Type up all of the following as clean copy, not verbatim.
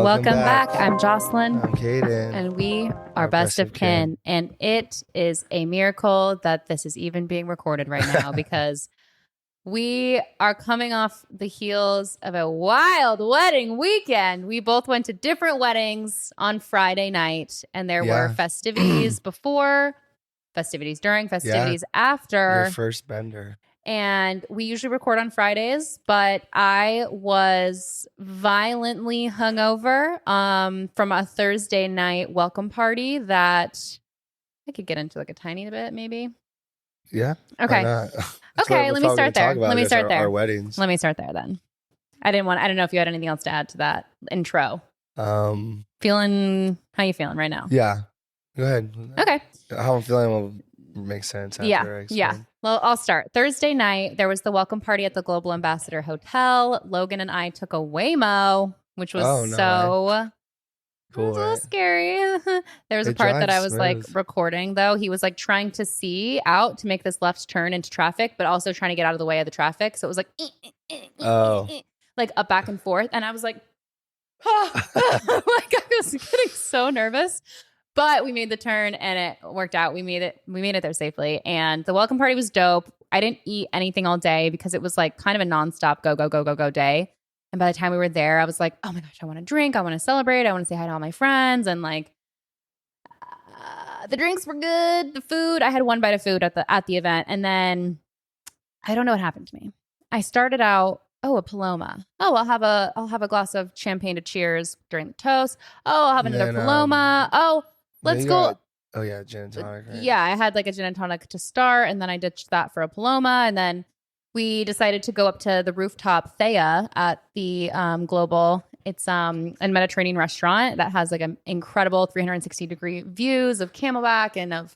Welcome back. I'm Jocelyn. I'm Kaden. And we are best of kin. And it is a miracle that this is even being recorded right now because we are coming off the heels of a wild wedding weekend. We both went to different weddings on Friday night, and there were festivities before, festivities during, festivities after. Your first bender. And we usually record on Fridays, but I was violently hungover from a Thursday night welcome party that I could get into like a tiny bit, maybe. Yeah. Okay. Okay. Let me start there. Let me start there. Our weddings. Let me start there then. I don't know if you had anything else to add to that intro. How you feeling right now? Yeah. Go ahead. Okay. How I'm feeling will make sense. Yeah. Well, I'll start. Thursday night, there was the welcome party at the Global Ambassador Hotel. Logan and I took a Waymo, which was cool, a little scary. There was a part that I was like recording, though. He was like trying to see out to make this left turn into traffic, but also trying to get out of the way of the traffic. So it was like, like up back and forth. And I was like, like I was getting so nervous. But we made the turn and it worked out. We made it there safely. And the welcome party was dope. I didn't eat anything all day because it was like kind of a nonstop go day. And by the time we were there, I was like, oh my gosh, I want to drink. I want to celebrate. I want to say hi to all my friends. And like the drinks were good. The food, I had one bite of food at the event. And then I don't know what happened to me. I started out, a Paloma. I'll have a glass of champagne to cheers during the toast. I'll have another Paloma. Let's go. Gin and tonic. Right? Yeah, I had like a gin and tonic to start, and then I ditched that for a Paloma, and then we decided to go up to the rooftop Thea at the Global. It's a Mediterranean restaurant that has like an incredible 360-degree views of Camelback and of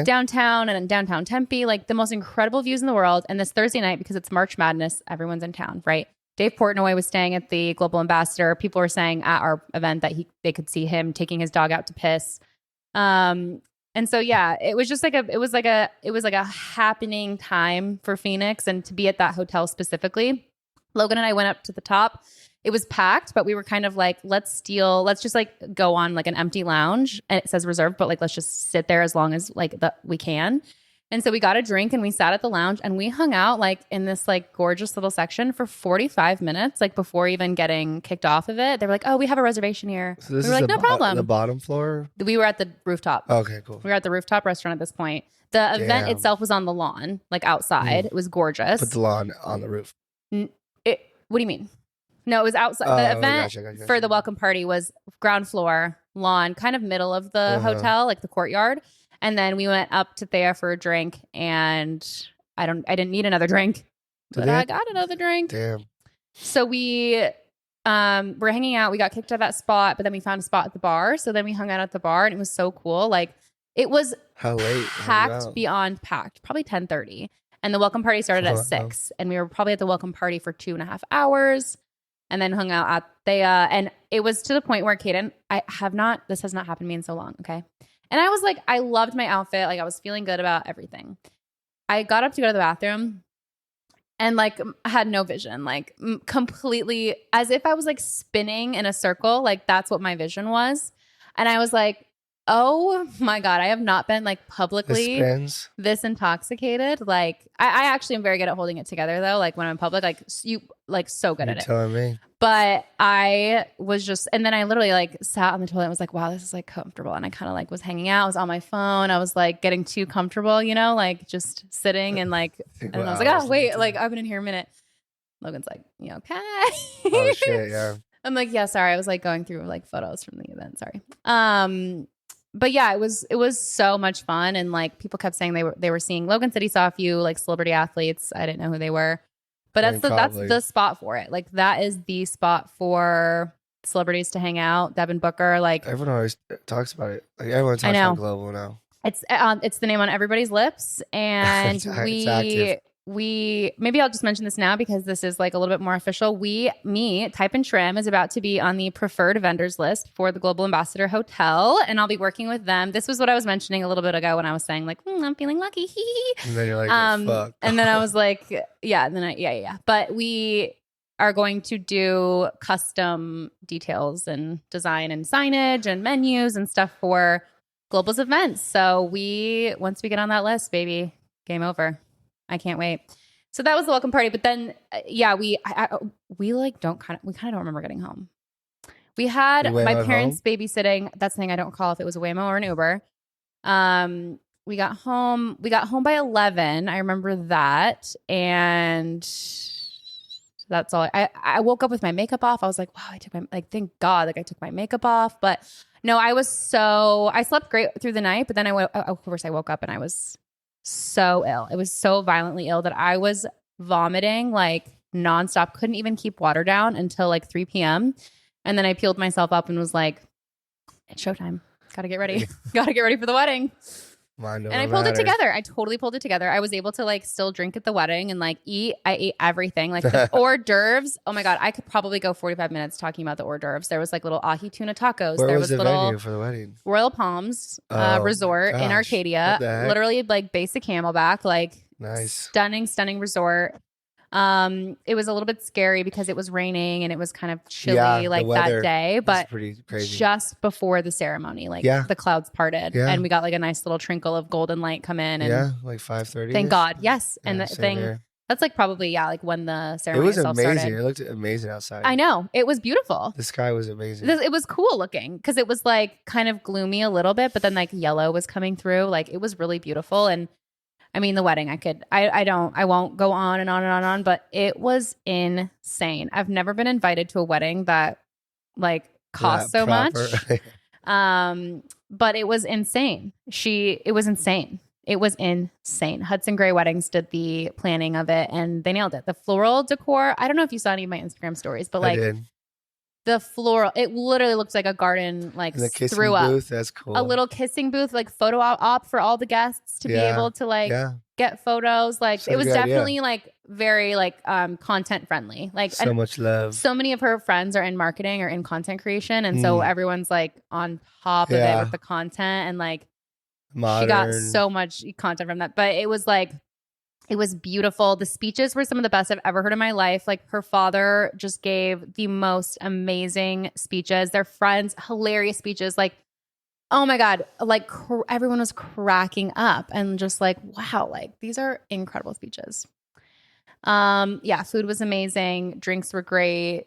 downtown and downtown Tempe, like the most incredible views in the world. And this Thursday night, because it's March Madness, everyone's in town, right? Dave Portnoy was staying at the Global Ambassador. People were saying at our event that they could see him taking his dog out to piss. And so it was just like it was like a happening time for Phoenix, and to be at that hotel specifically. Logan and I went up to the top. It was packed, but we were kind of like, let's just like go on like an empty lounge, and it says reserved, but like let's just sit there as long as like we can. And so we got a drink and we sat at the lounge and we hung out like in this like gorgeous little section for 45 minutes, like before even getting kicked off of it. They were like, oh, we have a reservation here. So this we were like, no problem. The bottom floor? We were at the rooftop. Okay, cool. We were at the rooftop restaurant at this point. The event itself was on the lawn, like outside. It was gorgeous. Put the lawn on the roof. What do you mean? No, it was outside. The event for the welcome party was ground floor, lawn, kind of middle of the hotel, like the courtyard. And then we went up to Thea for a drink, and I didn't need another drink, but I got another drink. Damn. So we were hanging out. We got kicked out of that spot, but then we found a spot at the bar. So then we hung out at the bar, and it was so cool. Like it was packed beyond packed, probably 10:30. And the welcome party started at 6. And we were probably at the welcome party for 2.5 hours, and then hung out at Thea. And it was to the point where Kaden, this has not happened to me in so long. Okay. And I was like, I loved my outfit. Like I was feeling good about everything. I got up to go to the bathroom and like had no vision, like completely as if I was like spinning in a circle. Like that's what my vision was. And I was like, oh my God, I have not been like publicly this intoxicated. Like I actually am very good at holding it together though. Like when I'm in public, like you like so good at it. Telling me. But I was just, and then I literally like sat on the toilet and was like, wow, this is like comfortable. And I kind of like was hanging out. I was on my phone. I was like getting too comfortable, like just sitting and like, and I was like, oh wait, like I've been in here a minute. Logan's like, you okay? Oh shit, yeah. I'm like, yeah, sorry. I was like going through like photos from the event. Sorry. But yeah, it was so much fun. And like people kept saying they were seeing, Logan said he saw a few like celebrity athletes. I didn't know who they were. But that's the spot for it. Like that is the spot for celebrities to hang out. Devin Booker, like everyone always talks about it. Like everyone talks about Global now. It's the name on everybody's lips, and we maybe I'll just mention this now because this is like a little bit more official. Type and Trim is about to be on the preferred vendors list for the Global Ambassador Hotel, and I'll be working with them. This was what I was mentioning a little bit ago when I was saying like, I'm feeling lucky. And then you're like, fuck. And then I was like, yeah. But are going to do custom details and design and signage and menus and stuff for Global's events. So once we get on that list, baby, game over. I can't wait. So that was the welcome party. But then, we kind of don't remember getting home. We had my parents babysitting. That's the thing. I don't recall if it was a Waymo or an Uber. We got home by 11. I remember that. And that's all. I woke up with my makeup off. I was like, wow, thank God, I took my makeup off. But no, I slept great through the night. But then of course I woke up and I was so ill. It was so violently ill that I was vomiting like nonstop. Couldn't even keep water down until like 3 p.m. And then I peeled myself up and was like, it's showtime. Got to get ready. Got to get ready for the wedding. And I pulled it together. I totally pulled it together. I was able to like still drink at the wedding and like eat. I ate everything. Like the hors d'oeuvres. Oh my God. I could probably go 45 minutes talking about the hors d'oeuvres. There was like little ahi tuna tacos. Where there was the venue for the wedding? Royal Palms Resort in Arcadia. Literally like basic Camelback. Like nice. Stunning resort. It was a little bit scary because it was raining and it was kind of chilly that day, but pretty crazy. Just before the ceremony, the clouds parted and we got like a nice little trinkle of golden light come in. And like 5:30. Thank God. Yes. And the thing here. That's like probably, like when the ceremony started. It was amazing. It looked amazing outside. I know. It was beautiful. The sky was amazing. It was cool looking because it was like kind of gloomy a little bit, but then like yellow was coming through. Like it was really beautiful. And I mean, the wedding, I won't go on and on and on, but it was insane. I've never been invited to a wedding that like cost so much. But it was insane. It was insane. It was insane. Hudson Gray Weddings did the planning of it and they nailed it. The floral decor, I don't know if you saw any of my Instagram stories, but like the floral, it literally looks like a garden, like the kissing threw up. Booth, that's cool. A little kissing booth, like photo op for all the guests to be able to like get photos. Like it was definitely like very like content friendly. Like so much love. So many of her friends are in marketing or in content creation, and so everyone's like on top of it with the content and like modern. She got so much content from that. But it was like it was beautiful. The speeches were some of the best I've ever heard in my life. Like her father just gave the most amazing speeches. Their friends, hilarious speeches. Like, oh my God, like everyone was cracking up and just like, wow, like these are incredible speeches. Food was amazing. Drinks were great.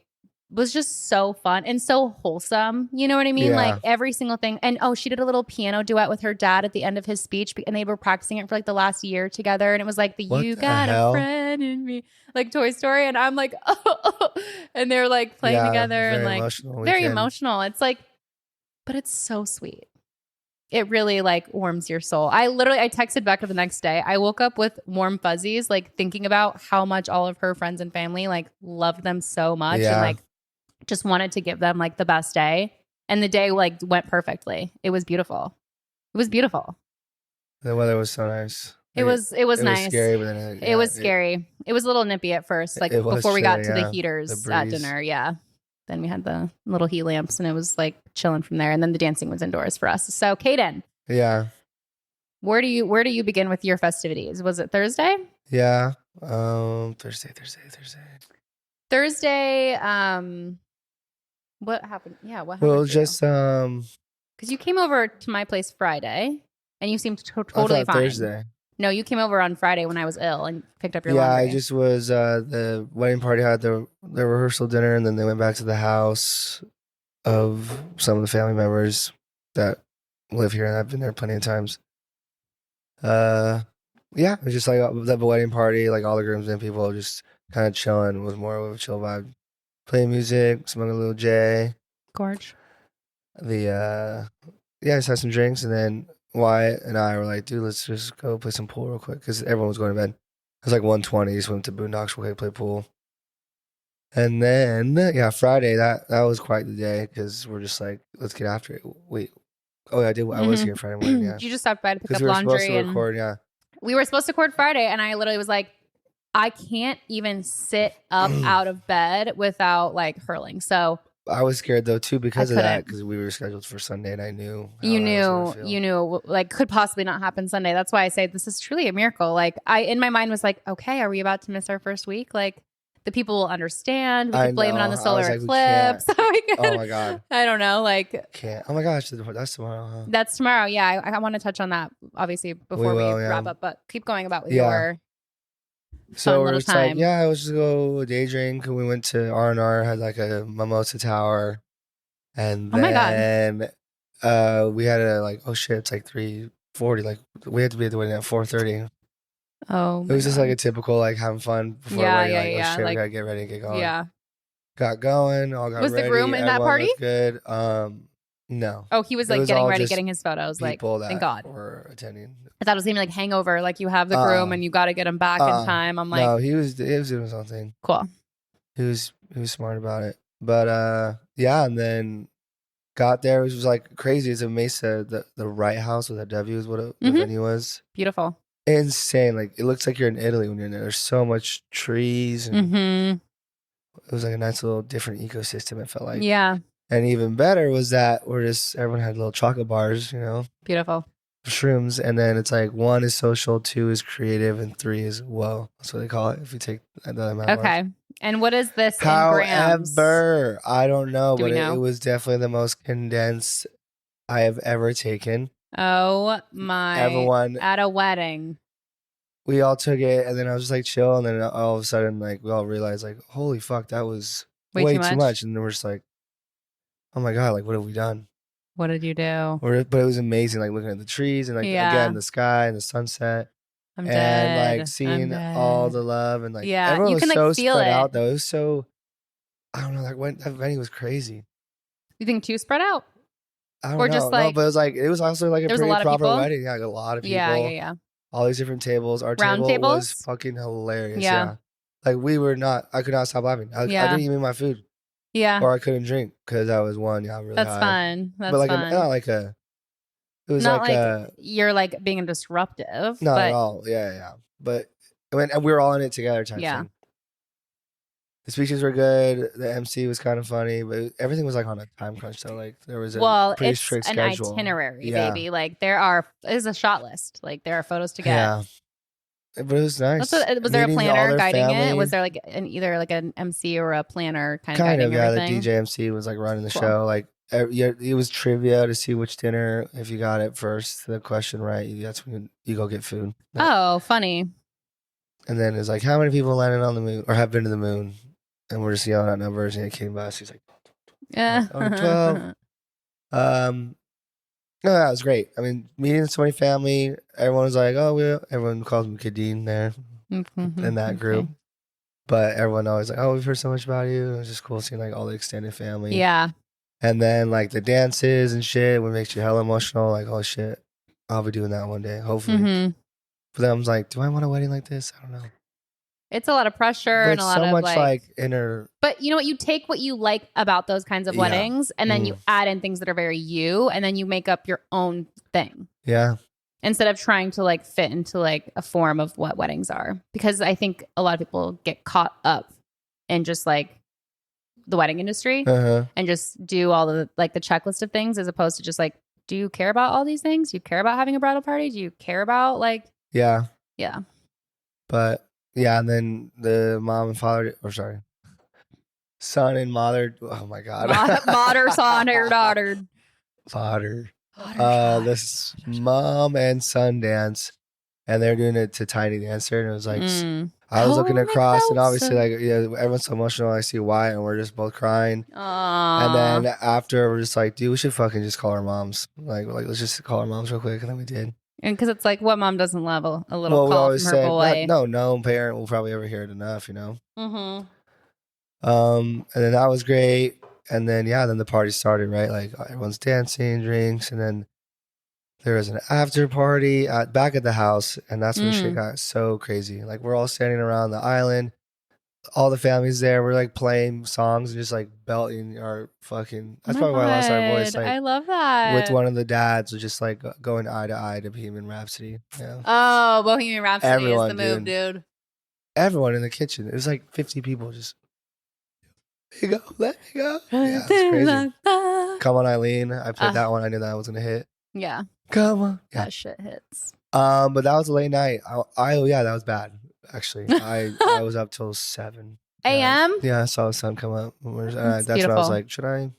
Was just so fun and so wholesome. You know what I mean? Like every single thing. And she did a little piano duet with her dad at the end of his speech, and they were practicing it for like the last year together. And it was like you got a friend in me, like Toy Story. And I'm like, oh, and they're like playing together and like very emotional. It's like, but it's so sweet. It really like warms your soul. I texted Becca the next day. I woke up with warm fuzzies, like thinking about how much all of her friends and family like loved them so much and like just wanted to give them like the best day. And the day like went perfectly. It was beautiful. It was beautiful. The weather was so nice. It was nice. It was scary, but then it was scary. It was a little nippy at first, like before we got to the heaters at dinner. Yeah. Then we had the little heat lamps and it was like chilling from there. And then the dancing was indoors for us. So Kaden. Yeah. Where do you begin with your festivities? Was it Thursday? Yeah. Thursday. Thursday, what happened? Yeah, what happened? Well, just because you came over to my place Friday and you seemed totally fine. Thursday. No, you came over on Friday when I was ill and picked up your laundry. I just was the wedding party had the rehearsal dinner, and then they went back to the house of some of the family members that live here, and I've been there plenty of times. It was just like the wedding party, like all the groomsmen people just kind of chilling. It was more of a chill vibe. Playing music, smoking a little J. Gorge. Just had some drinks, and then Wyatt and I were like, dude, let's just go play some pool real quick, because everyone was going to bed. It was like 1:20, just went to Boondocks real quick, play pool. And then, Friday, that was quite the day, because we're just like, let's get after it. Wait. Oh, yeah, I did. I was here Friday morning, yeah. You just stopped by to pick up we were laundry. Supposed to record, yeah. We were supposed to record Friday, and I literally was like, I can't even sit up out of bed without like hurling. So I was scared though too because of that, because we were scheduled for Sunday, and I knew you knew like could possibly not happen Sunday. That's why I say this is truly a miracle. Like in my mind was like, okay, are we about to miss our first week? Like the people will understand. We I could blame it on know. the I was solar like, we can't. eclipse. We Oh could, my God. I don't know. Like, Can't. Oh my gosh. That's tomorrow, huh? that's tomorrow. Yeah, I want to touch on that obviously before we will, yeah. wrap up, but keep going about with Yeah. your So fun we're little just like, time. yeah, let's just go day drink. And we went to R&R, had like a mimosa tower. And Oh my God. then we had a like, oh shit, it's like 3:40. Like we had to be at the wedding at 4:30. Oh It my was just like God. a typical like having fun before a Yeah, wedding. yeah, Like, oh yeah. shit, we Like, gotta get ready and get going. yeah. Got going, all got Was the ready. groom in that Everyone party? looked good. No. Oh, he was It like getting all ready, just getting his photos. Like, people thank that God. were attending. I thought it was gonna be like hangover. Like you have the groom and you got to get him back in time. I'm like, no, he was doing something. cool. He was smart about it. But yeah, and then got there. It was like crazy. It's a Mesa, the Wright House with a W is what the venue was. Beautiful. Insane. Like it looks like you're in Italy when you're in there. There's so much trees and it was like a nice little different ecosystem, it felt like. Yeah. And even better was that everyone had little chocolate bars, Beautiful. shrooms. And then it's like 1 is social, 2 is creative, and 3 is well. That's what they call it if you take the amount of Okay. And what is this in grams? However, I don't know, Do but we know? it was definitely the most condensed I have ever taken. Oh my. Everyone, at a wedding. we all took it, and then I was just like chill, and then all of a sudden, like we all realized, like, holy fuck, that was way too much. And then we're just like, oh my God, like what have we done? What did you do? But it was amazing, like looking at the trees and like again the sky and the sunset. I'm and dead. like seeing all the love and like everyone you was can, so like, feel spread it. out though. It was so I don't know, that venue was crazy. You think too spread out? I don't or know. just No, like but it was also like a pretty proper people? wedding. Yeah, like a lot of people. Yeah. All these different tables. Our Round table tables? was fucking hilarious. Yeah. Like I could not stop laughing. I didn't even eat my food. Yeah. Or I couldn't drink because I was really That's high. fun. That's but like fun. not like a it was not like you're like being disruptive. Not but at all. Yeah. But and we were all in it together type thing. The speeches were good. The MC was kind of funny, but everything was like on a time crunch. So like there was a pretty strict schedule. An itinerary, baby. Like there's a shot list. Like there are photos to get. Yeah, but it was nice. Was there a planner guiding family. it? Was there like either like an MC or a planner kind of guiding everything? The DJ MC was like running the show. Like it was trivia to see which dinner, if you got it first, the question right, that's when you go get food. Oh, funny. And then it's like, how many people landed on the moon or have been to the moon? And we're just yelling out numbers, and it came by us. He's like, yeah, 12. No, that was great. I mean, meeting so many family. Everyone was like, everyone calls me Kadeen there in that group. Okay. But everyone always like, oh, we've heard so much about you. It was just cool seeing like all the extended family. Yeah. And then like the dances and shit, what makes you hella emotional. Like, oh shit, I'll be doing that one day, hopefully. But then I was like, do I want a wedding like this? I don't know. It's a lot of pressure and a lot of like inner. But you know what? You take what you like about those kinds of weddings, and then you add in things that are very you, and then you make up your own thing. Yeah. Instead of trying to like fit into like a form of what weddings are, because I think a lot of people get caught up in just like the wedding industry and just do all the like the checklist of things, as opposed to just like, do you care about all these things? Do you care about having a bridal party? Do you care about like? Yeah. But. Yeah, and then the mom and father, son and mother. Oh my God, mother, son, or daughter. Father. This mom and son dance, and they're doing it to Tiny Dancer, and it was like I was looking across, and obviously like everyone's so emotional. I see why, and we're just both crying. And then after, we're just like, dude, we should fucking just call our moms. Like let's just call our moms real quick, and then we did. And because it's like, what mom doesn't love a little call from her boy? No parent will probably ever hear it enough, And then that was great. And then then the party started, right? Like everyone's dancing, drinks, and then there was an after party back at the house, and that's when shit got so crazy. Like we're all standing around the island, all the families there. We're like playing songs and just like belting our fucking. That's probably why I lost our voice. Like, I love that. With one of the dads, was just like going eye to eye to Bohemian Rhapsody. Yeah. Oh, Bohemian Rhapsody is the move, dude. Everyone in the kitchen. It was like 50 people just. Let me go. Yeah, it's crazy. Come on, Eileen. I played that one. I knew that was gonna hit. Yeah. Come on. Yeah. That shit hits. But that was a late night. That was bad. Actually, I was up till 7. Yeah, a.m. yeah, I saw the sun come up. It's That's when I was beautiful. like, should I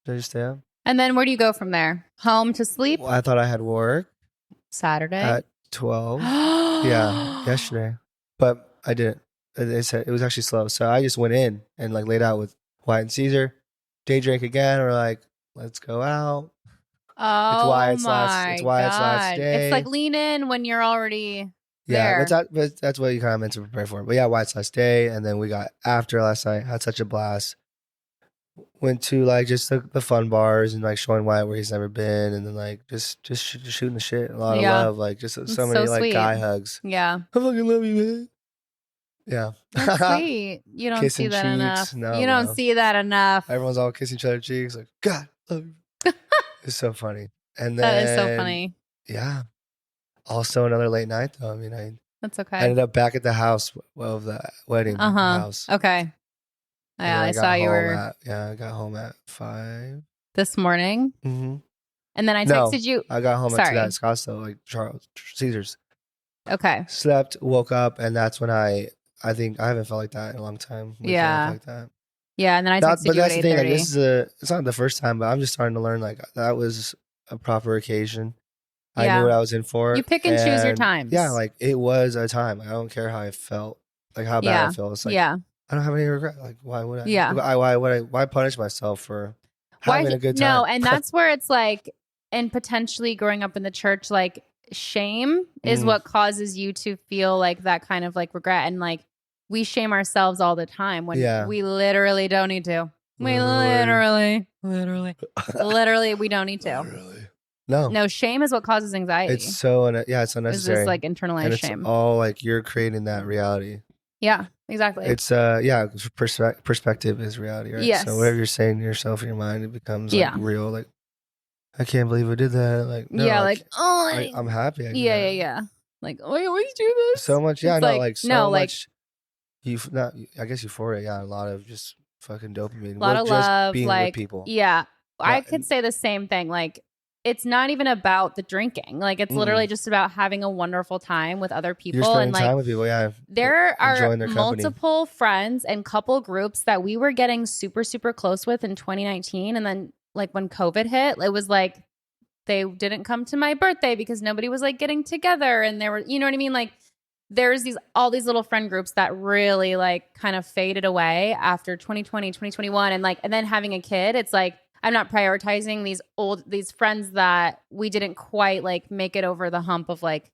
just stay up? And then where do you go from there? Home to sleep? Well, I thought I had work Saturday. at 12. Yeah, yesterday, but I didn't. They said it was actually slow, so I just went in and like laid out with Wyatt and Caesar. Day drink again. We're like, let's go out. Oh It's my Wyatt's last God. It's like day. lean in when you're already Yeah, there. but that's what you kind of meant to prepare for. But yeah, Wyatt's last day, and then we got after last night. Had such a blast. Went to like just the fun bars and like showing Wyatt where he's never been, and then like just shooting the shit. A lot of Yeah. love, like just It's so so many like sweet. guy hugs. Yeah. I fucking love you, man. Yeah. That's sweet. You don't see Kissing that enough. cheeks. No, You don't bro. see that enough. Everyone's all kissing each other cheeks. Like, God, love you. It's so funny. And That is so then, funny. yeah. Also another late night though. I mean, That's I okay. ended up back at the house of the wedding house. Okay. And Yeah, then I saw you were I got home at 5. this morning. Mm-hmm. And then I No, texted you. I got home at Sorry. that Scottsdale, like Caesars. Okay. Slept, woke up, and that's when I think I haven't felt like that in a long time. Yeah. Like that. Yeah, and then I texted But you that's at the thing. Like 8:30. it's not the first time, but I'm just starting to learn. Like that was a proper occasion. I Yeah. knew what I was in for. You pick and choose your times. Yeah, like it was a time. I don't care how I felt, like how bad I feel. It's like Yeah. I don't have any regret. Like why would I? Yeah. Why punish myself for having a good time? No, and that's where it's like, and potentially growing up in the church, like shame is what causes you to feel like that kind of like regret. And like we shame ourselves all the time when we literally don't need to. We literally we don't need to. No, shame is what causes anxiety. It's so it's unnecessary. It's just like internalized and it's shame. all like you're creating that reality. Yeah, exactly. It's perspective is reality, right? Yes. So whatever you're saying to yourself in your mind, it becomes like real. Like I can't believe I did that. Like no, I'm happy. I did that. Yeah. Like I always do this. So much, yeah. It's Much. Not. I guess euphoria. Yeah, a lot of just fucking dopamine. A lot of just love, being like with people. Yeah, I could say the same thing. Like it's not even about the drinking. Like it's literally just about having a wonderful time with other people. You're spending and like time with people. Yeah, there are multiple friends and couple groups that we were getting super, super close with in 2019. And then like when COVID hit, it was like they didn't come to my birthday because nobody was like getting together. And there were, you know what I mean? Like there's all these little friend groups that really like kind of faded away after 2020, 2021. And like, and then having a kid, it's like, I'm not prioritizing these friends that we didn't quite like make it over the hump of like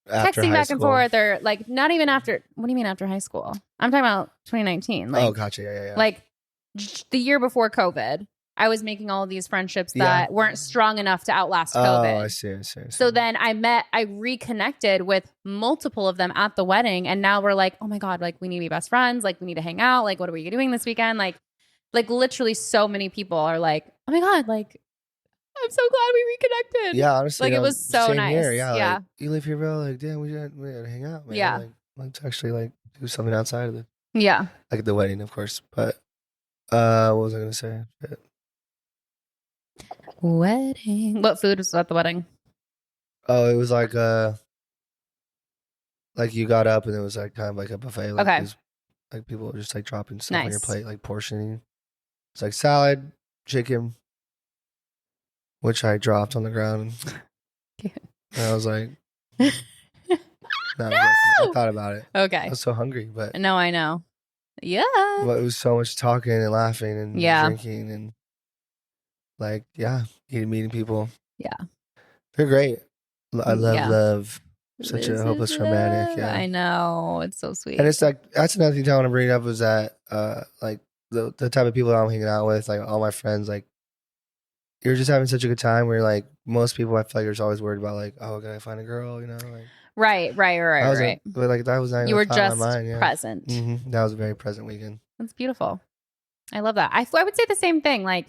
after texting back school. and forth, or like not even after. What do you mean after high school? I'm talking about 2019. Like, oh, gotcha. Yeah. Like the year before COVID, I was making all of these friendships that weren't strong enough to outlast COVID. Oh, I see. So then I reconnected with multiple of them at the wedding, and now we're like, oh my God, like we need to be best friends. Like we need to hang out. Like what are we doing this weekend? Like literally so many people are like, oh my God, like I'm so glad we reconnected. Yeah, honestly. Like it was so same nice. Here. Yeah. Yeah. Like, you live here, bro. Like, damn, we gotta hang out, man. Yeah. Like, let's actually like do something outside of the like the wedding, of course. But what was I gonna say? Wedding. What food was at the wedding? Oh, it was like you got up and it was like kind of like a buffet. Like, Okay. Like people were just like dropping stuff on your plate, like portioning. It's like salad, chicken, which I dropped on the ground. And I was like, no! I thought about it. Okay. I was so hungry, but no, I know. Yeah. But it was so much talking and laughing and drinking and like, meeting people. Yeah. They're great. I love. Such a hopeless romantic. Yeah. I know. It's so sweet. And it's like, that's another thing I want to bring up is that, like the type of people I'm hanging out with, like all my friends, like you're just having such a good time where like most people, I feel like are always worried about like, oh, can I find a girl? You know, like. Right. But like that was not even you were just just mind, present. Mm-hmm. That was a very present weekend. That's beautiful. I love that. I would say the same thing. Like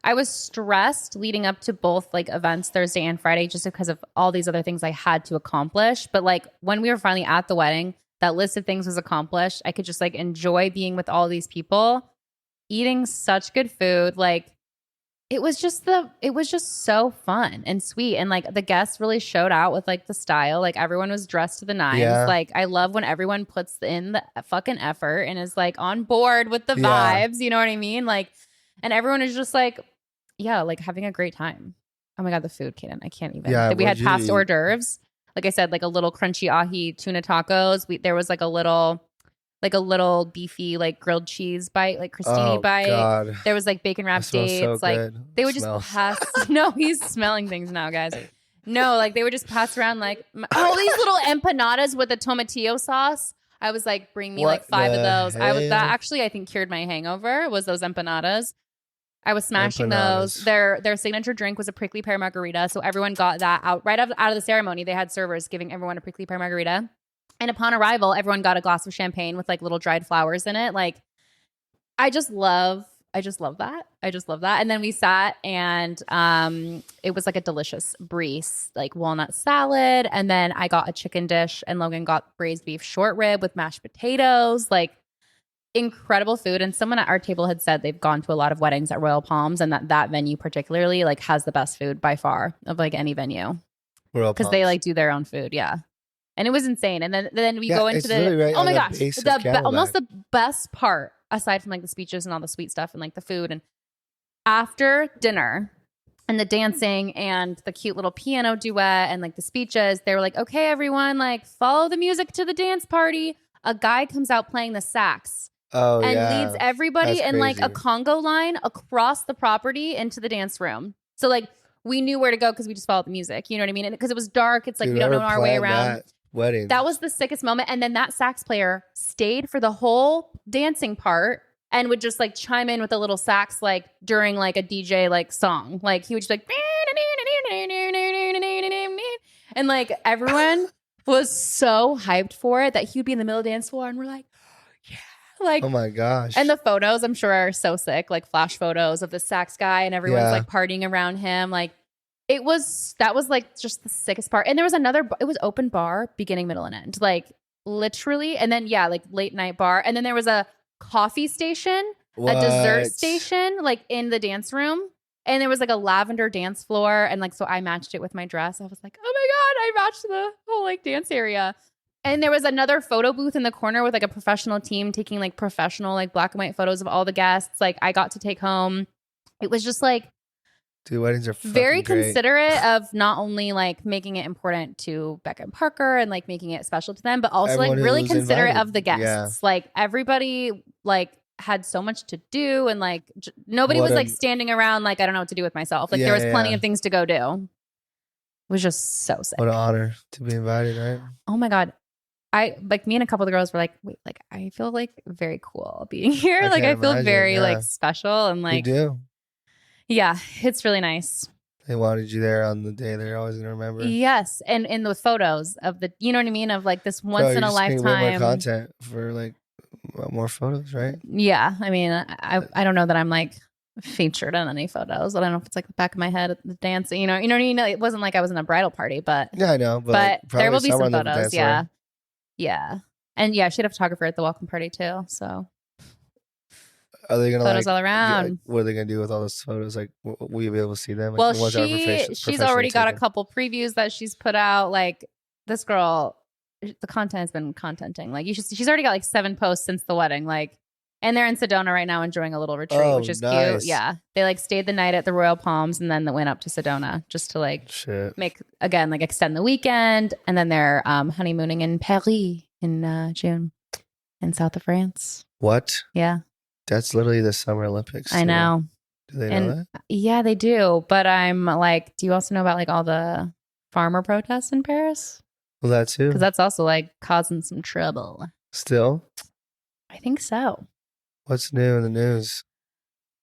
I was stressed leading up to both like events Thursday and Friday just because of all these other things I had to accomplish. But like when we were finally at the wedding, that list of things was accomplished. I could just like enjoy being with all these people, eating such good food. Like it was just so fun and sweet. And like the guests really showed out with like the style. Like everyone was dressed to the nines. Yeah. Like I love when everyone puts in the fucking effort and is like on board with the Yeah. vibes. You know what I mean? Like, and everyone is just like, yeah, like having a great time. Oh my God, the food, Kaden. I can't even. Yeah. We had What'd you past hors eat? d'oeuvres. Like I said, like a little crunchy ahi tuna tacos. There was like a little beefy, like grilled cheese bite, like crostini Oh bite. God. There was like bacon That wrapped smells so dates. Like good. they would just Smells. pass. No, he's smelling things now, guys. No, like they would just pass around like all these little empanadas with a tomatillo sauce. I was like, bring me like What 5 of the those. That hell? actually I think cured my hangover was those empanadas. I was smashing those. Empanadas. Their signature drink was a prickly pear margarita, so everyone got that out of the ceremony. They had servers giving everyone a prickly pear margarita, and upon arrival, everyone got a glass of champagne with like little dried flowers in it. Like I just love that. I just love that. And then we sat and it was like a delicious brie, like walnut salad. And then I got a chicken dish and Logan got braised beef short rib with mashed potatoes. Like incredible food. And someone at our table had said they've gone to a lot of weddings at Royal Palms and that venue particularly like has the best food by far of like any venue. Royal Because they Palms. like do their own food. Yeah. And it was insane. And then we Yeah, go into it's literally right oh on my the gosh, base of almost Camelback. the best part aside from like the speeches and all the sweet stuff and like the food. And after dinner and the dancing and the cute little piano duet and like the speeches, they were like, okay, everyone, like follow the music to the dance party. A guy comes out playing the sax Oh and yeah. leads everybody That's in like a crazy. Congo line across the property into the dance room. So like we knew where to go because we just followed the music. You know what I mean? And because it was dark, it's like Dude, we don't know whoever our way planned around. that wedding. That was the sickest moment. And then that sax player stayed for the whole dancing part and would just like chime in with a little sax like during like a DJ like song. Like he would just like and like everyone was so hyped for it that he would be in the middle of the dance floor and we're like, yeah. Like Oh my gosh. and the photos I'm sure are so sick, like flash photos of the sax guy and everyone's Yeah. like partying around him. Like that was like just the sickest part. And there was it was open bar, beginning, middle, and end. Like literally. And then yeah, like late night bar. And then there was a coffee station, What? a dessert station, like in the dance room. And there was like a lavender dance floor. And like so I matched it with my dress. I was like, oh my God, I matched the whole like dance area. And there was another photo booth in the corner with like a professional team taking like professional like black and white photos of all the guests. Like I got to take home. It was just like Dude, weddings are very fucking great. considerate of not only like making it important to Becca and Parker and like making it special to them, but also Everyone like really who's considerate invited. of the guests. Yeah. Like everybody like had so much to do and like nobody What was a- like standing around like I don't know what to do with myself. Like Yeah, there was plenty yeah. of things to go do. It was just so sick. What an honor to be invited, right? Oh my God. I like me and a couple of the girls were like, wait, like I feel like very cool being here. I Like I can't feel imagine, very yeah. like special and You like do. yeah, it's really nice. They wanted you there on the day they're always gonna remember. Yes, and in the photos of the, you know what I mean, of like this Bro, once you're in a just getting way more lifetime content for like more photos, right? Yeah, I mean, I don't know that I'm like featured in any photos. I don't know if it's like the back of my head at the dancing. You know what I mean? It wasn't like I was in a bridal party, but Yeah, I know, but, but there will be some somewhere on the photos. dance Yeah, floor. yeah, and yeah, she had a photographer at the welcome party too. So Are they gonna photos like, all around. what are they gonna do with all those photos? Like, will you be able to see them? Like, Well, the ones that are she's professionally already got a taken? couple previews that she's put out. Like this girl, the content has been contenting. Like she's already got like 7 posts since the wedding. Like, and they're in Sedona right now enjoying a little retreat, Oh, which is nice. cute. Yeah, they like stayed the night at the Royal Palms and then they went up to Sedona just to like Shit. make again like extend the weekend. And then they're honeymooning in Paris in June in south of France. What? Yeah, That's literally the Summer Olympics. I too. know. Do they know And that? yeah, they do. But I'm like, do you also know about like all the farmer protests in Paris? Well, that too. Because that's also like causing some trouble. Still, I think so. what's new in the news?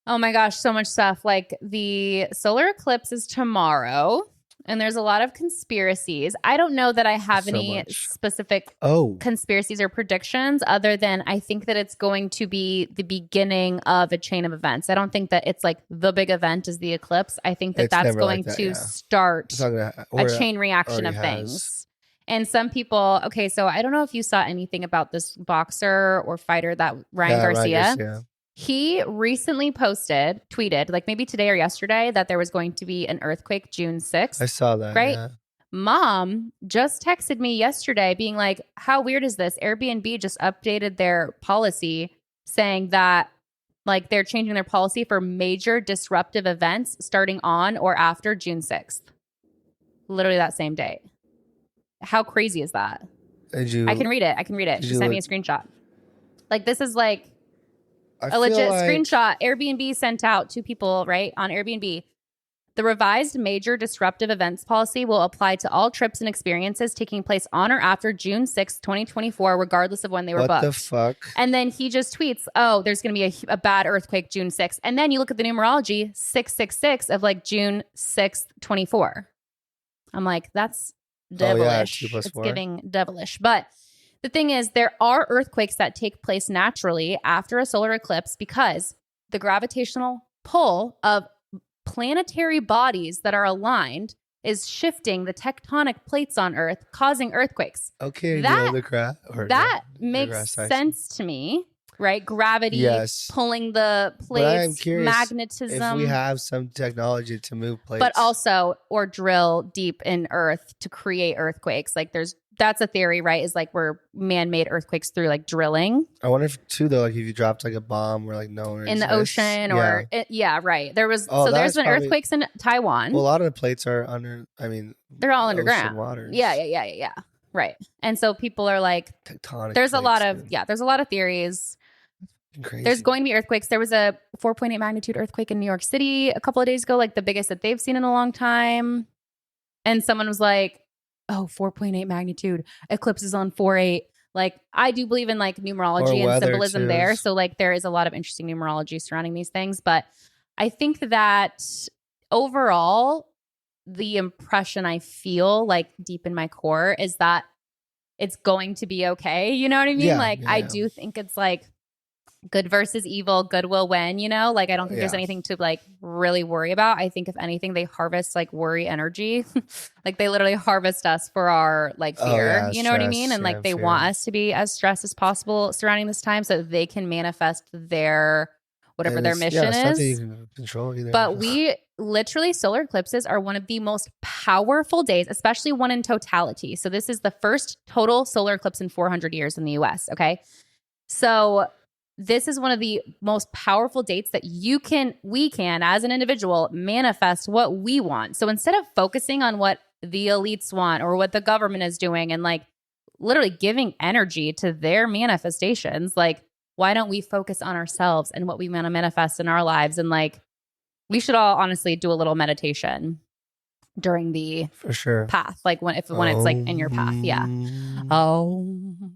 Oh my gosh, so much stuff. Like the solar eclipse is tomorrow, and there's a lot of conspiracies. I don't know that I have So any much. specific Oh, conspiracies or predictions other than I think that it's going to be the beginning of a chain of events. I don't think that it's like the big event is the eclipse. I think that It's that's never going like that, to yeah. start it's not gonna, a or- chain reaction of already has. things. And some people, okay, so I don't know if you saw anything about this boxer or fighter that Ryan Yeah, Garcia. Garcia. He recently tweeted, like maybe today or yesterday, that there was going to be an earthquake June 6th. I saw that. Right? Yeah. Mom just texted me yesterday being like, how weird is this? Airbnb just updated their policy saying that like they're changing their policy for major disruptive events starting on or after June 6th. Literally that same day. How crazy is that? I can read it. She sent me a screenshot. Like this is like a legit screenshot Airbnb sent out to people, right? On Airbnb. The revised major disruptive events policy will apply to all trips and experiences taking place on or after June 6, 2024, regardless of when they were booked. What the fuck? And then he just tweets, oh, there's going to be a bad earthquake June 6th. And then you look at the numerology, 666 of like June 6th, 24. I'm like, that's devilish. Oh, yeah, 2 + 4. It's giving devilish. But the thing is, there are earthquakes that take place naturally after a solar eclipse because the gravitational pull of planetary bodies that are aligned is shifting the tectonic plates on Earth, causing earthquakes. Okay, that makes sense to me, right? Gravity pulling the plates, but I'm curious magnetism. If we have some technology to move plates, but also or drill deep in Earth to create earthquakes. Like that's a theory, right? Is like we're man-made earthquakes through like drilling. I wonder if too though, like if you dropped like a bomb or like no one in the ocean or right. There's been earthquakes in Taiwan. Well, a lot of the plates are under. I mean, they're all underground. Waters. Yeah. Right. And so people are like, tectonic. There's a lot of theories. Crazy. There's going to be earthquakes. There was a 4.8 magnitude earthquake in New York City a couple of days ago, like the biggest that they've seen in a long time. And someone was like, oh, 4.8 magnitude. Eclipse is on 4.8. Like, I do believe in like numerology and symbolism there. So like there is a lot of interesting numerology surrounding these things. But I think that overall, the impression I feel like deep in my core is that it's going to be okay. You know what I mean? I do think it's like good versus evil, good will win, you know? Like, I don't think there's anything to like really worry about. I think if anything, they harvest like worry energy. Like they literally harvest us for our like fear, you know what I mean? And like they want us to be as stressed as possible surrounding this time so that they can manifest their whatever their mission is. Nothing you can control either. But we literally, solar eclipses are one of the most powerful days, especially one in totality. So this is the first total solar eclipse in 400 years in the US, okay? So this is one of the most powerful dates that we can, as an individual, manifest what we want. So instead of focusing on what the elites want or what the government is doing and like literally giving energy to their manifestations, like, why don't we focus on ourselves and what we want to manifest in our lives? And like, we should all honestly do a little meditation during the path, like when it's like in your path.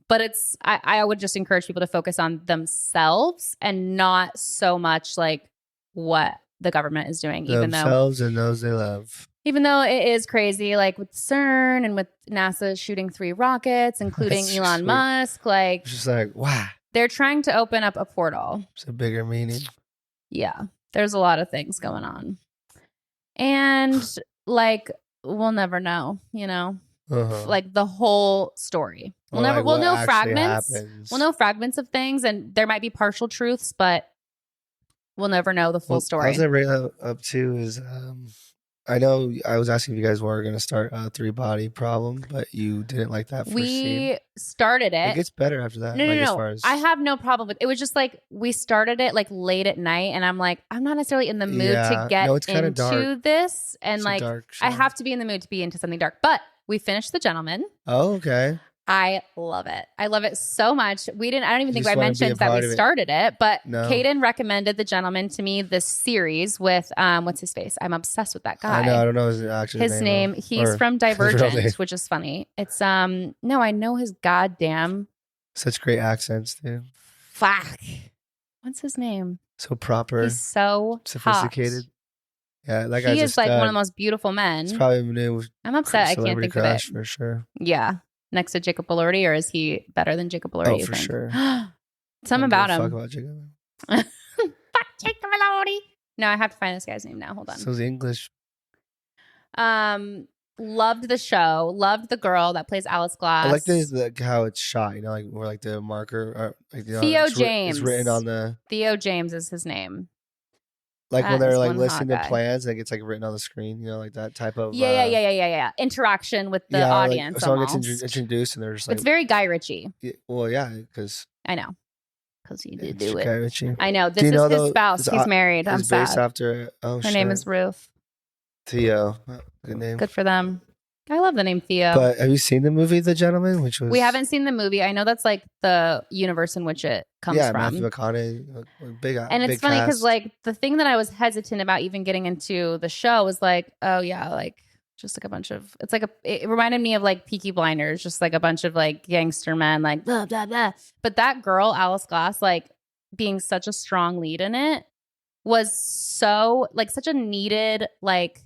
But I would just encourage people to focus on themselves and not so much like what the government is doing, themselves and those they love. Even though it is crazy, like with CERN and with NASA shooting 3 rockets, including Elon Musk, like it's just like, wow, they're trying to open up a portal. It's a bigger meaning. Yeah, there's a lot of things going on, and like we'll never know, you know, like the whole story. We'll know fragments. We'll know fragments of things, and there might be partial truths, but we'll never know the full story. I was bring up too is I know I was asking if you guys were going to start a 3-body problem, but you didn't like that first scene. We started it. It gets better after that. No. As far as... I have no problem with it. It was just like we started it like late at night, and I'm like, I'm not necessarily in the mood to get into this, and it's like I have to be in the mood to be into something dark. But we finished The Gentleman. Oh, okay. I love it. I love it so much. I don't even think I mentioned that we started it, but Caden recommended The Gentleman to me, this series with, what's his face? I'm obsessed with that guy. I know. I don't know his name. He's from Divergent, which is funny. It's, no, I know his goddamn. Such great accents, too. Fuck. What's his name? So proper. He's so sophisticated. Hot. Yeah, that guy's like one of the most beautiful men. It's probably new. I'm upset I can't think of it. For sure. Yeah. Next to Jacob Elordi, or is he better than Jacob Elordi? Oh, for sure. Something about him. Fuck about Jacob. Fuck Jacob Elordi. No, I have to find this guy's name now. Hold on. So he's English. Loved the show. Loved the girl that plays Alice I like Glass. how it's shot. You know, like where like the marker, or like Theo it's written on James. the Theo James is his name. like when That they're is like one hot listing the guy. plans, like it's like written on the screen. You know, like that type of Yeah. Interaction with the yeah, or like audience someone gets almost. introduced and they're just like, It's very Guy Ritchie. well, yeah, because I know. Because he did it's do it. Guy Ritchie. I know. Do This you is know his though? spouse. He's married. I'm Is based sad. after Her name is Ruth. Theo. Good name. Good for them. I love the name Theo. But have you seen the movie The Gentleman? Which was We haven't seen the movie. I know that's like the universe in which it comes from. Matthew McConaughey, big. And it's big funny because cast. like the thing that I was hesitant about even getting into the show was like, oh yeah, like just like a bunch of, it's like it reminded me of like Peaky Blinders, just like a bunch of like gangster men, like blah blah blah. But that girl Alice Glass, like being such a strong lead in it, was so like such a needed like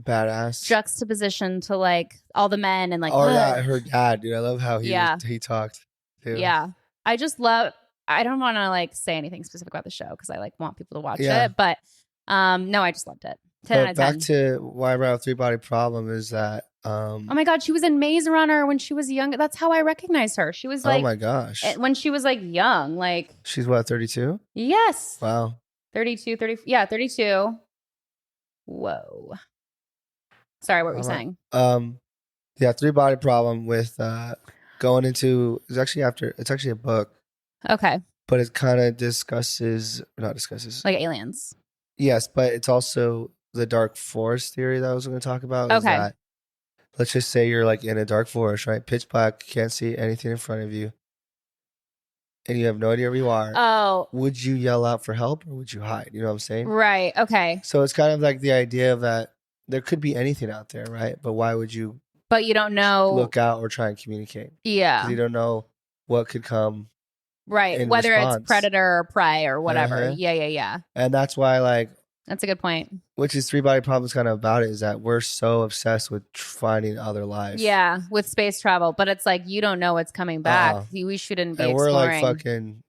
badass juxtaposition to like all the men and like her dad, dude. I love how he talked too. Yeah. I just love, I don't want to like say anything specific about the show because I like want people to watch it, but no, I just loved it. 10 out of 10. Back to why I brought up Three Body Problem is that oh my god, she was in Maze Runner when she was young. That's how I recognized her. She was like, oh my gosh, when she was like young, like she's what, 32? Yes. Wow. 32, 30, yeah, 32. Whoa. Sorry, what were you saying? Yeah, Three Body Problem with going into, it's actually a book. Okay. But it kind of not discusses. Like aliens. Yes, but it's also the dark forest theory that I was going to talk about. Is that, let's just say you're like in a dark forest, right? Pitch black, can't see anything in front of you. And you have no idea where you are. Oh. Would you yell out for help or would you hide? You know what I'm saying? Right. Okay. So it's kind of like the idea of that there could be anything out there, right? But why would you? But you don't know. Look out or try and communicate. Yeah. Because you don't know what could come. Right. Whether response. It's predator or prey or whatever. Yeah. And that's why, like, that's a good point. Which is Three Body Problems kind of about it, is that we're so obsessed with finding other lives. Yeah, with space travel. But it's like, you don't know what's coming back. We shouldn't be we're exploring. like fucking.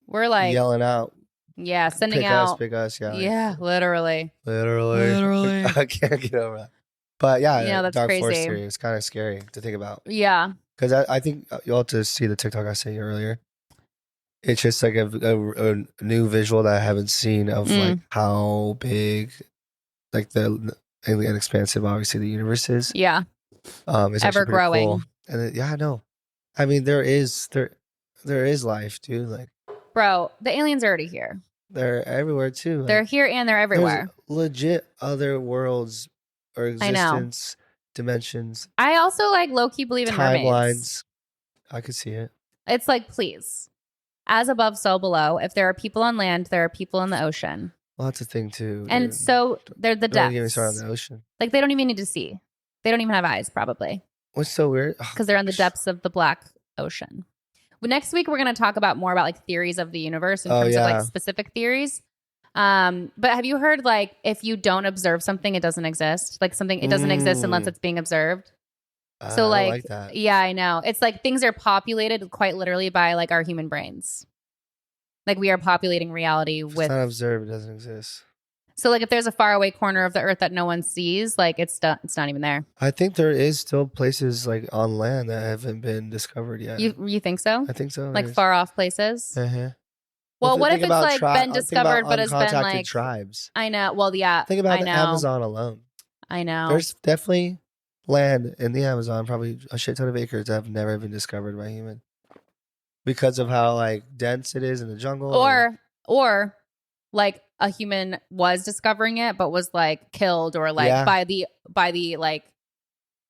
We're like. Yelling out. Yeah, sending out. Pick us, yeah. Yeah, literally. I can't get over that. But yeah, that's Dark crazy. Force theory is kind of scary to think about. Yeah. Because I think you'll have to see the TikTok I sent you earlier. It's just like a new visual that I haven't seen of like how big, like the and expansive, obviously the universe is. Yeah. It's ever growing. cool. And I know. I mean, there is life, dude. Like, bro, the aliens are already here. They're everywhere too. Like, they're here and they're everywhere. Legit other worlds or existence, dimensions. I also like low key believe in timelines. Mermaids. I could see it. It's like, please, as above, so below. If there are people on land, there are people in the ocean. Well, that's a thing too. And dude. so they're the depths. Don't get me started on the ocean. Like they don't even need to see. They don't even have eyes, probably. What's so weird? Because they're in the depths of the black ocean. Well, next week we're going to talk about more about like theories of the universe in terms of like specific theories. But have you heard like if you don't observe something, it doesn't exist? Like something, it doesn't exist unless it's being observed. So like that. Yeah, I know. It's like things are populated quite literally by like our human brains. Like we are populating reality with. It's not observed, it doesn't exist. So like if there's a faraway corner of the earth that no one sees, like it's not even there. I think there is still places like on land that haven't been discovered yet. You think so? I think so. Like far off places? Uh-huh. Well, what if it's like been discovered but has been like tribes? I know. Well, yeah. Think about the Amazon alone. I know. There's definitely land in the Amazon, probably a shit ton of acres that have never been discovered by human because of how like dense it is in the jungle. Or like a human was discovering it but was like killed or like by the like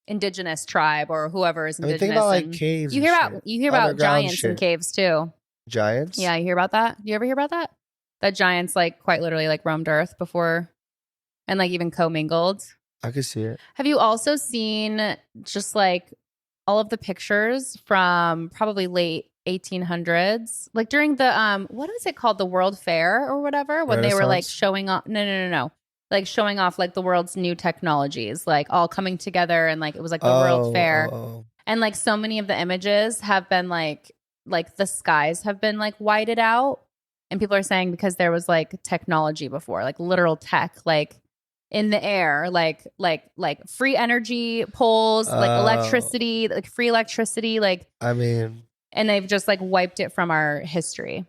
indigenous tribe or whoever is indigenous. Think about like caves. You hear about giants in caves too. Giants? Yeah, you hear about that? You ever hear about that? That giants like quite literally like roamed Earth before and like even commingled. I could see it. Have you also seen just like all of the pictures from probably late 1800s, like during the what is it called, the World Fair or whatever, when they were like showing off like showing off like the world's new technologies, like all coming together, and like it was like the World Fair. And like so many of the images have been like the skies have been like whited out, and people are saying because there was like technology before, like literal tech, like in the air, like free energy poles, like Oh, electricity, like free electricity, like, I mean, and they've just like wiped it from our history.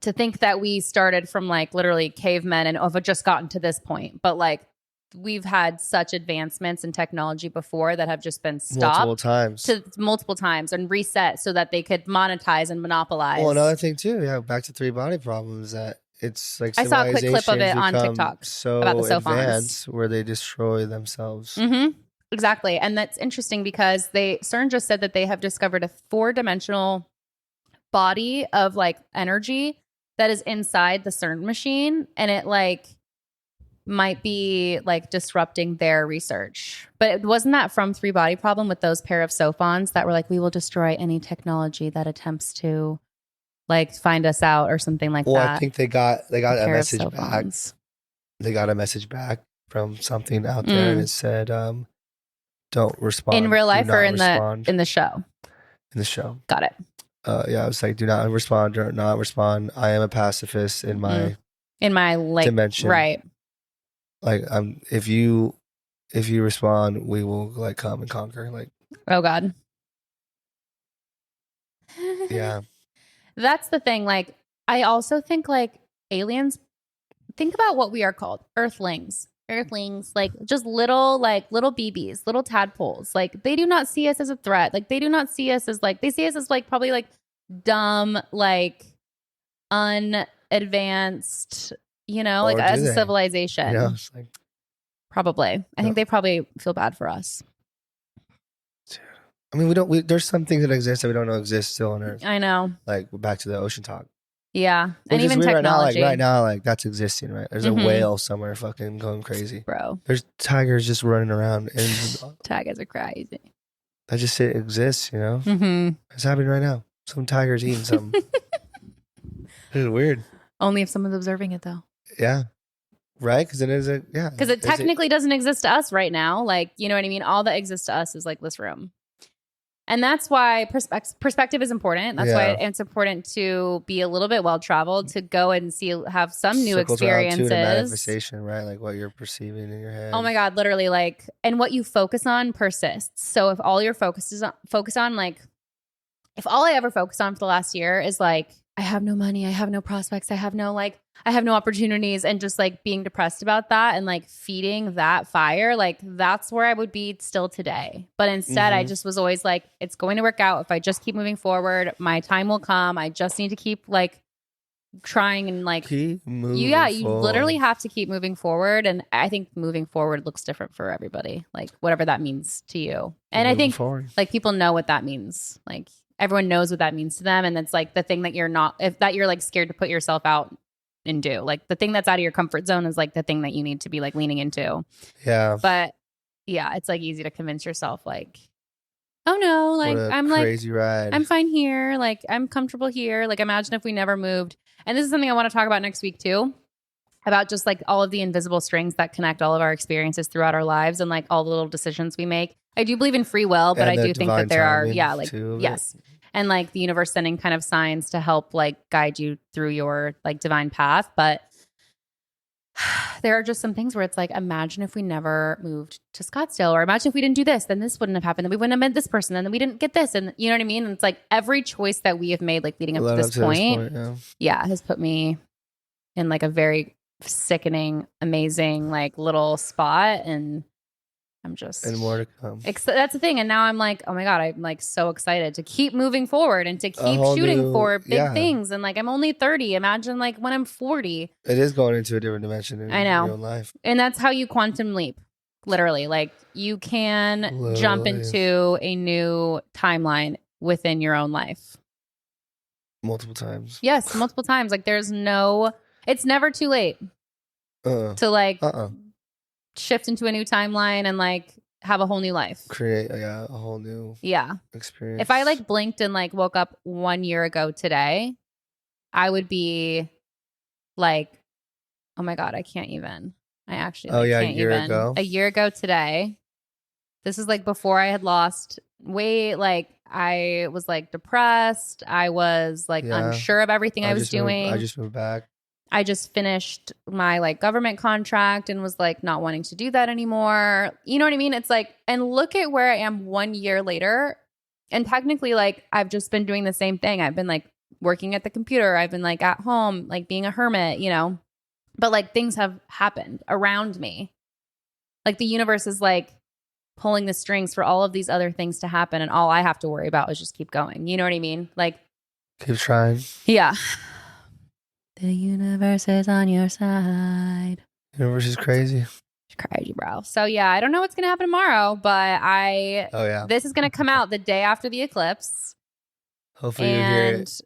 To think that we started from like literally cavemen and have just gotten to this point, but like we've had such advancements in technology before that have just been multiple stopped times. to multiple times and reset so that they could monetize and Well, monopolize. another thing too, yeah, back to three body problems, that it's like I saw a quick clip of civilizations it on become TikTok about the so Sophons. advanced where they destroy themselves. Mm-hmm. Exactly. And that's interesting because CERN just said that they have discovered a 4-dimensional body of like energy that is inside the CERN machine. And it like might be like disrupting their research. But wasn't that from Three Body Problem with those pair of Sophons that were like, we will destroy any technology that attempts to like find us out or something like Well, I that? think they got A a pair of message back. Sophons. They got a message back from something out there, and Mm. it said, "Don't In respond. real Do life or not in respond the show? in the show." Got it. Yeah, I was like, "Do not respond. Do not respond. I am a pacifist in Mm. my In my like dimension. right. Like, if you respond, we will like come and conquer." Like, Oh God. yeah, That's the thing. Like, I also think like aliens, think about what we are called. Earthlings. Earthlings, like just little BBs, little tadpoles. Like they do not see us as a threat. Like they do not see us as like they see us as like probably like dumb, like unadvanced, like or do as a they? civilization. It's like, Probably. I no. think they probably feel bad for us. I mean, we don't. There's some things that exist that we don't know exist still on Earth. I know. Like back to the ocean talk. Yeah. And Which is even weird right now. Like right technology. now, like that's existing, right? There's a Mm-hmm. whale somewhere fucking going crazy. Bro. There's tigers just running around, and Tigers are crazy. that just it exists. Mm-hmm. It's happening right now. Some tigers eating something. This is weird. Only if someone's observing it though. Yeah, right. Because it is a yeah. Because it technically doesn't exist to us right now. Like, you know what I mean? All that exists to us is like this room. And that's why perspective is important. That's why it's important to be a little bit well traveled, to go and have some new circles around too to experiences. manifestation, right? Like what you're perceiving in your head. Oh my God, literally, like, and what you focus on persists. So if all your focus on like, if all I ever focused on for the last year is like, I have no money, I have no prospects, I have no opportunities, and just like being depressed about that and like feeding that fire, like that's where I would be still today. But instead, I just was always like, it's going to work out if I just keep moving forward. My time will come. I just need to keep like trying and like keep moving. You literally have to keep moving forward. And I think moving forward looks different for everybody, like whatever that means to you. And I think like people know what that means. Like everyone knows what that means to them. And it's like the thing that you're like scared to put yourself out and do. Like the thing that's out of your comfort zone is like the thing that you need to be like leaning into. Yeah. But yeah, it's like easy to convince yourself like, oh no, like I'm crazy ride. I'm fine here. Like I'm comfortable here. Like imagine if we never moved. And this is something I want to talk about next week too. About just like all of the invisible strings that connect all of our experiences throughout our lives and like all the little decisions we make. I do believe in free will, but I do think that there are, yes. And like the universe sending kind of signs to help like guide you through your like divine path. But there are just some things where it's like, imagine if we never moved to Scottsdale, or imagine if we didn't do this, then this wouldn't have happened. Then we wouldn't have met this person. And then we didn't get this. And you know what I mean? And it's like every choice that we have made, like leading up to this point, has put me in like a very sickening, amazing, like little spot. And I'm just, and more to come. That's the thing. And now I'm like, oh my God, I'm like so excited to keep moving forward and to keep shooting for big things. And like, I'm only 30. Imagine like when I'm 40. It is going into a different dimension in your own life. And that's how you quantum leap. Literally, like you can jump into a new timeline within your own life. Multiple times. Yes, multiple times. Like it's never too late to like shift into a new timeline and like have a whole new life. Create a whole new experience. If I like blinked and like woke up 1 year ago today, I would be like, oh my God, I can't even. I actually can't even. A year ago today. This is like before I had lost weight. Like I was like depressed. I was like unsure of everything I was doing. I just moved back. I just finished my like government contract and was like not wanting to do that anymore. You know what I mean? It's like, and look at where I am 1 year later. And technically, like, I've just been doing the same thing. I've been like working at the computer. I've been like at home, like being a hermit, you know, but like things have happened around me. Like the universe is like pulling the strings for all of these other things to happen. And all I have to worry about is just keep going. You know what I mean? Like, Keep trying. yeah. The universe is on your side. Universe is crazy. It's crazy, bro. So yeah, I don't know what's gonna happen tomorrow, but this is gonna come out the day after the eclipse. Hopefully you hear And it.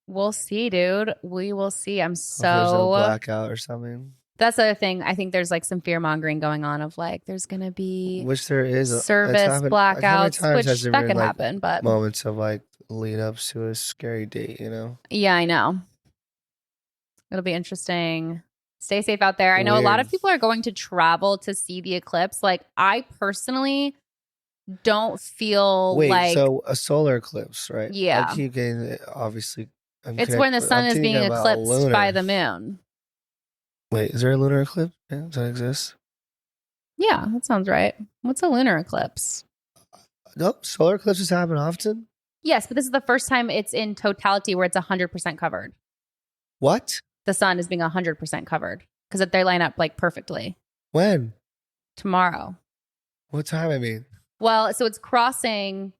we'll see, dude. We will see. I'm Hopefully there's no so blackout or something. that's the other thing. I think there's like some fear mongering going on of like there's gonna be Which there is service blackouts, which has there that been, can like, happen, but moments of like lead ups to a scary date, you know? yeah, I know. It'll be interesting. Stay safe out there. I know a lot of Weird. people are going to travel to see the eclipse. Like I personally don't feel Wait, like so a solar eclipse, right? Yeah. I keep getting it, obviously. It's when the sun is being eclipsed by the moon. Wait, is there a lunar eclipse? Yeah, does that exist? Yeah, that sounds right. What's a lunar eclipse? Nope, solar eclipses happen often. Yes, but this is the first time it's in totality where it's 100% covered. What? The sun is being 100% covered because they line up like perfectly. When? Tomorrow. What time? I mean, Well, so it's crossing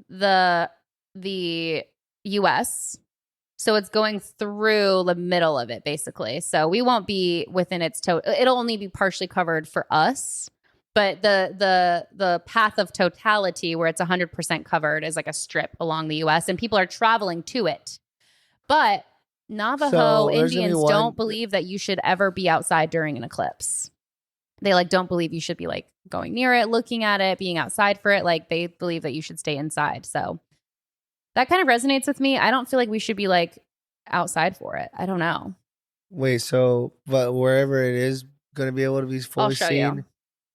the US. So it's going through the middle of it basically. So we won't be within its it'll only be partially covered for us. But the path of totality where it's 100% covered is like a strip along the US and people are traveling to it. But Navajo Indians don't believe that you should ever be outside during an eclipse. They like don't believe you should be like going near it, looking at it, being outside for it. Like they believe that you should stay inside. So that kind of resonates with me. I don't feel like we should be like outside for it. I don't know. wait, so, but wherever it is going to be able to be fully seen,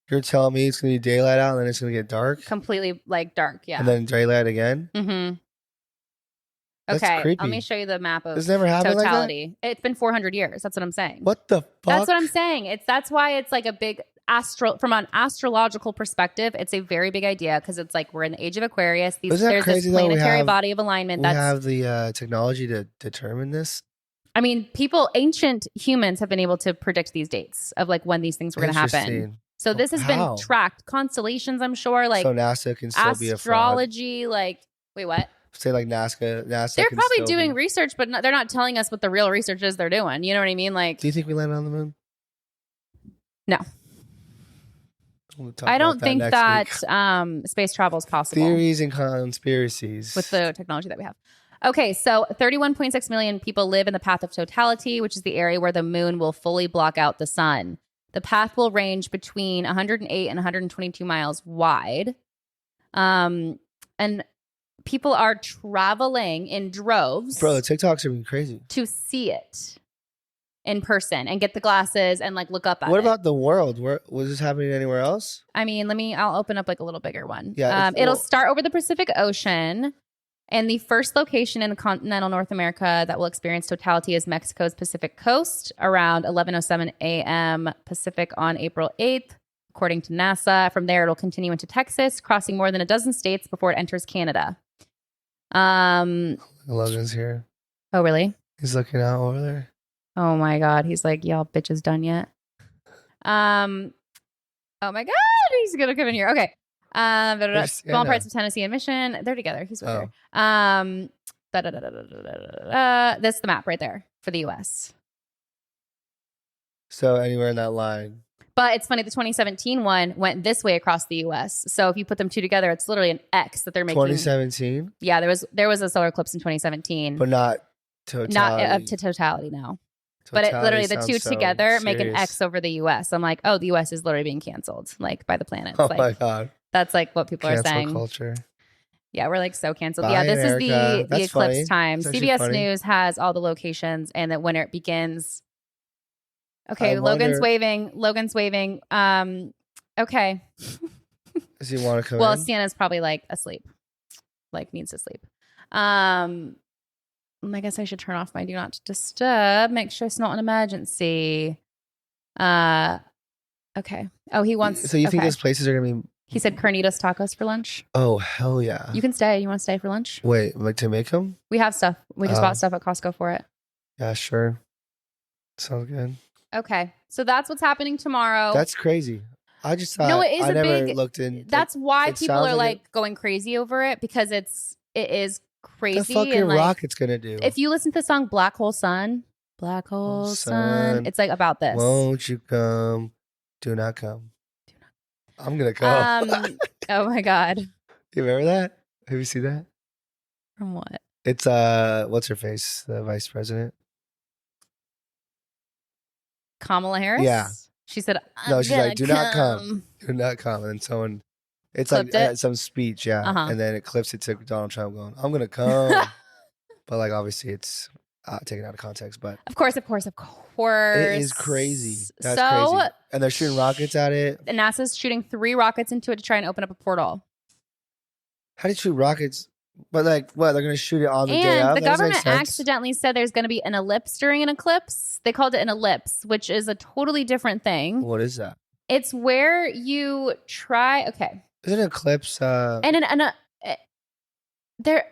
you're telling me it's going to be daylight out and then it's going to get dark? Completely like dark, yeah. And then daylight again? Mm-hmm. That's Okay, creepy. let me show you the map of It's never happened totality. like that? It's been 400 years. That's what I'm saying. What the fuck? That's what I'm saying. That's why it's like a big from an astrological perspective, it's a very big idea because it's like we're in the age of Aquarius. There's this planetary body of alignment. We have the technology to determine this. I mean, ancient humans have been able to predict these dates of like when these things were going to happen. So this has been tracked. Constellations, I'm sure, like so NASA can still be a fraud. Astrology, like wait, what? Say like NASA. They're probably doing research, but they're not telling us what the real research is they're doing. You know what I mean? Like, do you think we landed on the moon? No. I don't think that space travel is possible. Theories and conspiracies with the technology that we have. Okay, so 31.6 million people live in the path of totality, which is the area where the moon will fully block out the sun. The path will range between 108 and 122 miles wide. And people are traveling in droves. Bro, the TikToks are being crazy. To see it in person and get the glasses and like look up at it. What about the world? Where was this happening anywhere else? I mean, I'll open up like a little bigger one. Yeah. It'll start over the Pacific Ocean. And the first location in continental North America that will experience totality is Mexico's Pacific coast around 11:07 a.m. Pacific on April 8th, according to NASA. From there, it'll continue into Texas, crossing more than a dozen states before it enters Canada. Logan's here. Oh, really? He's looking out over there. Oh my God. He's like, y'all bitches done yet? Oh my God. He's going to come in here. Okay. Small parts of Tennessee and Mission. They're together. He's with her. That's the map right there for the U.S. So anywhere in that line. But it's funny. The 2017 one went this way across the U.S. So if you put them two together, it's literally an X that they're making. 2017. Yeah, there was a solar eclipse in 2017, but not totality. Not up to totality. No. But it literally the two together make an X over the U.S. I'm like, oh, the U.S. is literally being canceled, like by the planets. Oh like, my God. That's like what people are saying. Culture. Yeah, we're like so canceled. Bye, yeah, this America. is the eclipse time. CBS News has all the locations and that when it begins. Okay, Logan's waving. Okay. Does he want to come in? Well, Sienna's probably like asleep. Like needs to sleep. I guess I should turn off my do not disturb. Make sure it's not an emergency. Okay. Oh, he wants. So you think okay. those places are gonna be? He said carnitas tacos for lunch. Oh hell yeah! You can stay. You want to stay for lunch? Wait, like to make them? We have stuff. We just bought stuff at Costco for it. Yeah, sure. Sounds good. Okay, so that's what's happening tomorrow. That's crazy. I just thought it is I a never big. looked in. That's why people are like going crazy over it because it is crazy. The fucking and, like, Rocket's gonna do. If you listen to the song Black Hole Sun, Black Hole Sun, it's like about this. Won't you come? Do not come. I'm gonna come. Oh my God. You remember that? Have you seen that? From what? It's what's her face? The vice president. Kamala Harris? Yeah. She said, no, she's like, do not come. Do not come. And someone, it's clipped like some speech, yeah. Uh-huh. And then it clips it to Donald Trump going, I'm going to come. But like, obviously it's taken out of context. But Of course. It is crazy. That's crazy. And they're shooting rockets at it. NASA's shooting 3 rockets into it to try and open up a portal. How do you shoot rockets? But like, what? They're going to shoot it on the day of? And the government accidentally said there's going to be an ellipse during an eclipse. They called it an ellipse, which is a totally different thing. What is that? It's where you try. Okay. Is it an eclipse? There.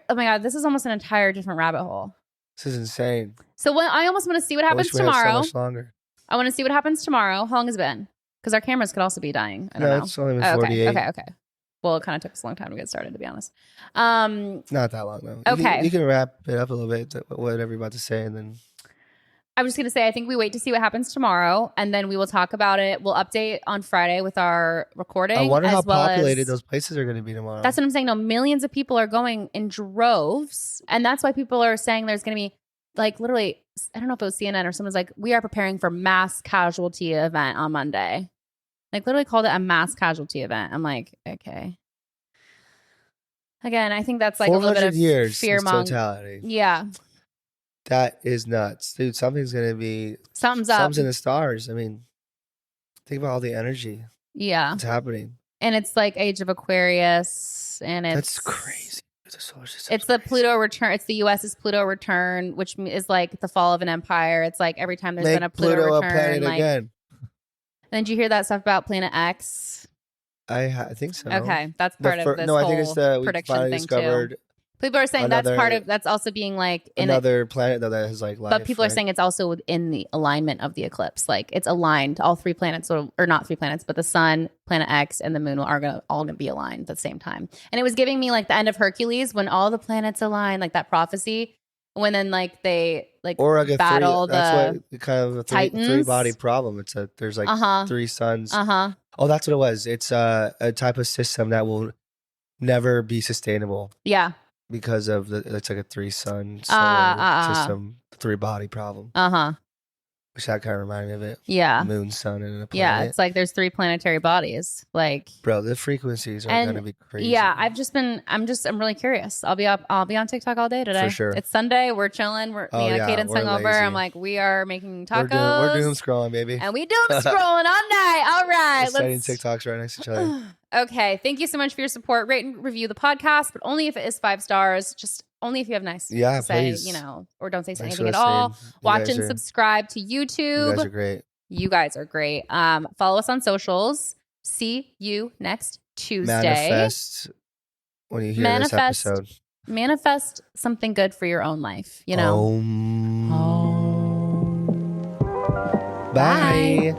Oh my God, this is almost an entire different rabbit hole. This is insane. So I almost want to see what happens tomorrow. I wish we had so much longer. I want to see what happens tomorrow. How long has it been? Because our cameras could also be dying. I don't know. It's only been 48. Okay. Well, it kind of took us a long time to get started, to be honest. Not that long, though. Okay. You can wrap it up a little bit, whatever you're about to say, and then... I was just going to say, I think we wait to see what happens tomorrow, and then we will talk about it. We'll update on Friday with our recording. I wonder how populated those places are going to be tomorrow. That's what I'm saying. No, millions of people are going in droves, and that's why people are saying there's going to be, like, literally, I don't know if it was CNN or someone's like, we are preparing for mass casualty event on Monday. Like, literally called it a mass casualty event. I'm like, okay. Again, I think that's like a little bit of years fear totality. Yeah. That is nuts. Dude, something's going to be... Something's up. Something's in the stars. I mean, think about all the energy. Yeah. It's happening. And it's like Age of Aquarius. And it's... That's crazy. It's the Pluto return. It's the U.S.'s Pluto return, which is like the fall of an empire. It's like every time there's been a Pluto return. A planet like, again. And did you hear that stuff about Planet X? I think so. Okay, that's part of this I think it's the prediction thing discovered too. People are saying that's part of that's also being like in another planet that has like life. But people are saying it's also within the alignment of the eclipse. Like it's aligned. All 3 planets, or not 3 planets, but the sun, Planet X, and the moon are all gonna be aligned at the same time. And it was giving me like the end of Hercules when all the planets align, like that prophecy. When then like they like or like battle that's what kind of a Titans. 3-body problem. It's there's like 3 suns. Oh, that's what it was. It's a type of system that will never be sustainable. Yeah. Because of it's like a 3-sun system, 3-body problem. Which that kind of reminded me of it. Yeah. Moon, sun, and a planet. Yeah, it's like there's 3 planetary bodies. Like, bro, the frequencies are gonna be crazy. Yeah, I'm really curious. I'll be on TikTok all day today. For sure. It's Sunday. We're chilling. We're me and Caden's hungover. I'm like, we are making tacos. We're doom scrolling, baby. And we doom scrolling all night. All right. Let's TikToks right next to each other. Okay. Thank you so much for your support. Rate and review the podcast, but only if it is 5 stars. Just only if you have nice to say, please. Or don't say Thanks anything at all. Watch and are, subscribe to YouTube. You guys are great. Follow us on socials. See you next Tuesday. Manifest when you hear this episode. Manifest something good for your own life. Bye.